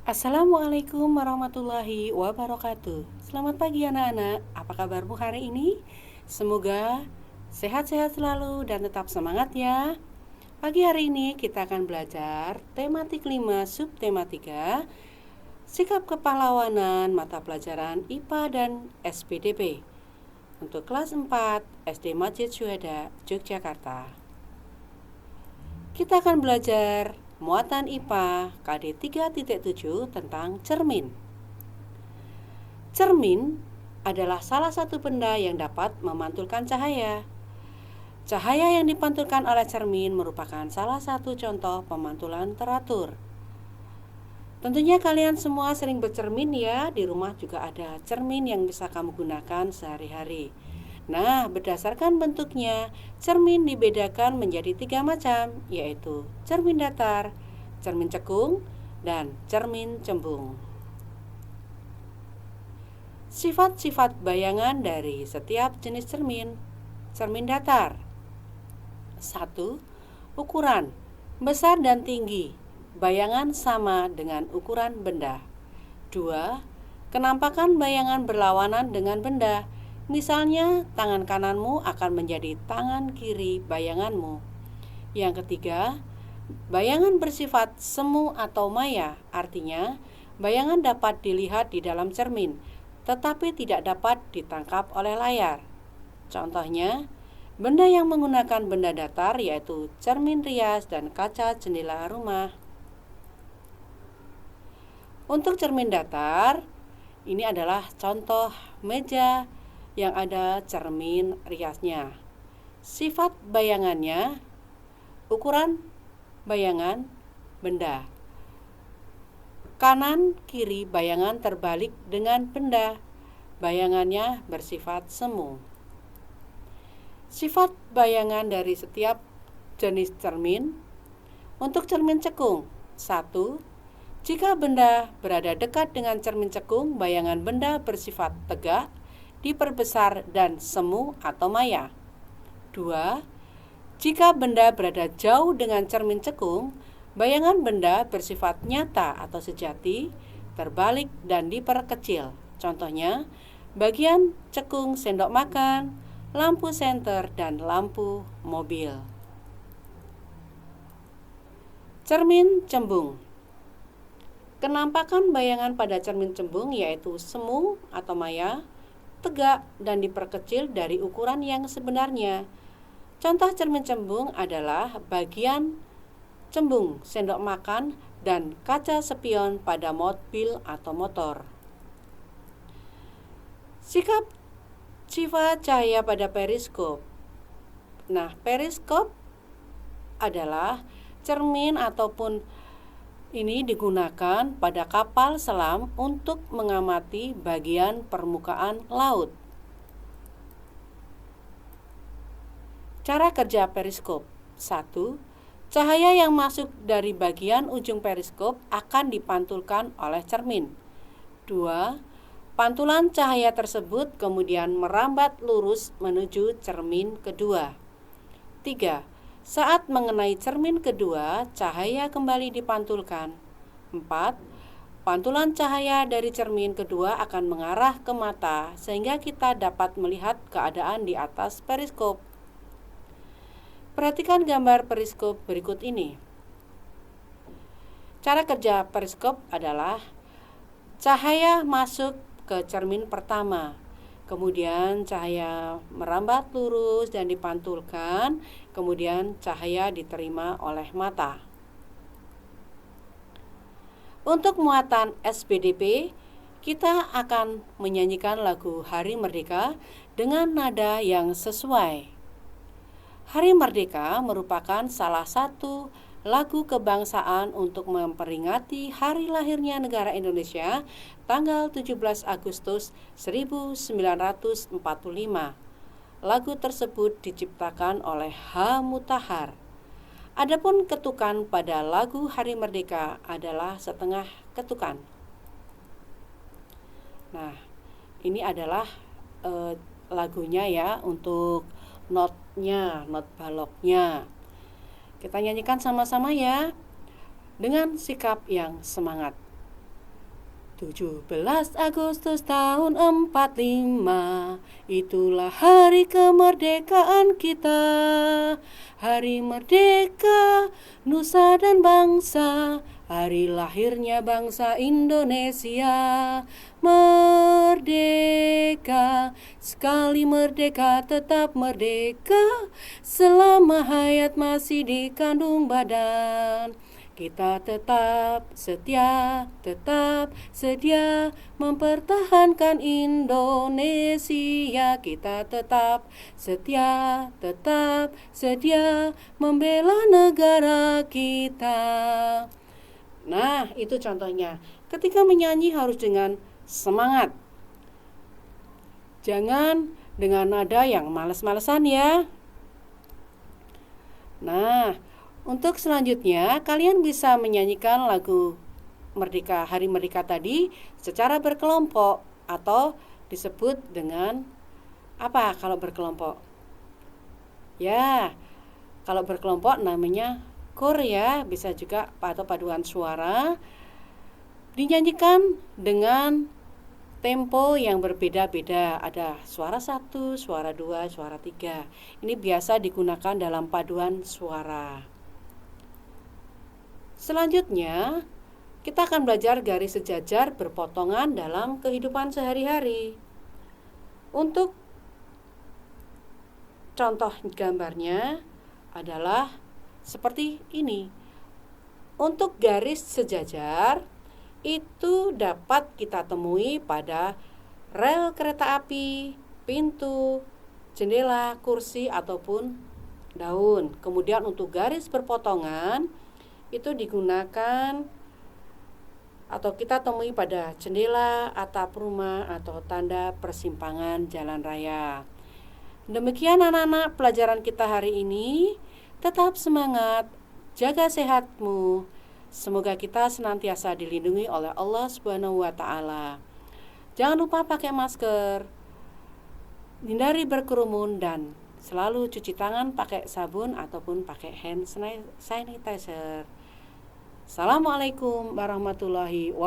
Assalamualaikum warahmatullahi wabarakatuh. Selamat pagi anak-anak, apa kabarmu hari ini? Semoga sehat-sehat selalu dan tetap semangat ya. Pagi hari ini kita akan belajar tematik 5 subtematika sikap kepahlawanan mata pelajaran IPA dan SPDP untuk kelas 4 SD Masjid Syuhada Yogyakarta. Kita akan belajar muatan IPA KD 3.7 tentang cermin. Cermin adalah salah satu benda yang dapat memantulkan cahaya. Cahaya yang dipantulkan oleh cermin merupakan salah satu contoh pemantulan teratur. Tentunya kalian semua sering bercermin ya, di rumah juga ada cermin yang bisa kamu gunakan sehari-hari. Nah, berdasarkan bentuknya, cermin dibedakan menjadi 3 macam, yaitu cermin datar, cermin cekung, dan cermin cembung. Sifat-sifat bayangan dari setiap jenis cermin. Cermin datar. 1. Ukuran, besar dan tinggi. Bayangan sama dengan ukuran benda. 2. Kenampakan bayangan berlawanan dengan benda. Misalnya, tangan kananmu akan menjadi tangan kiri bayanganmu. Yang ketiga, bayangan bersifat semu atau maya, artinya bayangan dapat dilihat di dalam cermin, tetapi tidak dapat ditangkap oleh layar. Contohnya, benda yang menggunakan benda datar yaitu cermin rias dan kaca jendela rumah. Untuk cermin datar, ini adalah contoh meja yang ada cermin riasnya. Sifat bayangannya, ukuran bayangan benda. Kanan kiri bayangan terbalik dengan benda. Bayangannya bersifat semu. Sifat bayangan dari setiap jenis cermin. Untuk cermin cekung, 1. Jika benda berada dekat dengan cermin cekung, bayangan benda bersifat tegak, diperbesar dan semu atau maya. 2. Jika benda berada jauh dengan cermin cekung, bayangan benda bersifat nyata atau sejati, terbalik dan diperkecil. Contohnya, bagian cekung sendok makan, lampu senter, dan lampu mobil. Cermin cembung. Kenampakan bayangan pada cermin cembung yaitu semu atau maya, tegak dan diperkecil dari ukuran yang sebenarnya. Contoh cermin cembung adalah bagian cembung sendok makan dan kaca spion pada mobil atau motor. Sifat cahaya pada periskop. Nah, periskop adalah cermin ataupun ini digunakan pada kapal selam untuk mengamati bagian permukaan laut. Cara kerja periskop. 1. Cahaya yang masuk dari bagian ujung periskop akan dipantulkan oleh cermin. 2. Pantulan cahaya tersebut kemudian merambat lurus menuju cermin kedua. 3. Saat mengenai cermin kedua, cahaya kembali dipantulkan. 4. Pantulan cahaya dari cermin kedua akan mengarah ke mata sehingga kita dapat melihat keadaan di atas periskop. Perhatikan gambar periskop berikut ini. Cara kerja periskop adalah cahaya masuk ke cermin pertama. Kemudian cahaya merambat lurus dan dipantulkan, kemudian cahaya diterima oleh mata. Untuk muatan SPDP, kita akan menyanyikan lagu Hari Merdeka dengan nada yang sesuai. Hari Merdeka merupakan salah satu lagu kebangsaan untuk memperingati hari lahirnya negara Indonesia tanggal 17 Agustus 1945. Lagu tersebut diciptakan oleh H. Mutahar. Adapun ketukan pada lagu Hari Merdeka adalah setengah ketukan. Nah, ini adalah lagunya ya, untuk notnya, not baloknya. Kita nyanyikan sama-sama ya, dengan sikap yang semangat. 17 Agustus tahun 45, itulah hari kemerdekaan kita. Hari merdeka, nusa dan bangsa, hari lahirnya bangsa Indonesia. Merdeka, sekali merdeka tetap merdeka, selama hayat masih di kandung badan. Kita tetap setia mempertahankan Indonesia. Kita tetap setia membela negara kita. Nah, itu contohnya. Ketika menyanyi harus dengan semangat. Jangan dengan nada yang males-malesan ya. Nah, untuk selanjutnya, kalian bisa menyanyikan lagu Merdeka, Hari Merdeka tadi secara berkelompok atau disebut dengan apa kalau berkelompok? Ya, kalau berkelompok namanya kor ya, bisa juga atau paduan suara. Dinyanyikan dengan tempo yang berbeda-beda. Ada suara 1, suara 2, suara 3. Ini biasa digunakan dalam paduan suara. Selanjutnya, kita akan belajar garis sejajar berpotongan dalam kehidupan sehari-hari. Untuk contoh gambarnya adalah seperti ini. Untuk garis sejajar itu dapat kita temui pada rel kereta api, pintu, jendela, kursi, ataupun daun. Kemudian untuk garis berpotongan itu digunakan atau kita temui pada jendela, atap rumah, atau tanda persimpangan jalan raya. Demikian anak-anak pelajaran kita hari ini. Tetap semangat, jaga sehatmu. Semoga kita senantiasa dilindungi oleh Allah Subhanahu wa Ta'ala. Jangan lupa pakai masker, hindari berkerumun, dan selalu cuci tangan pakai sabun ataupun pakai hand sanitizer. Assalamualaikum warahmatullahi wabarakatuh.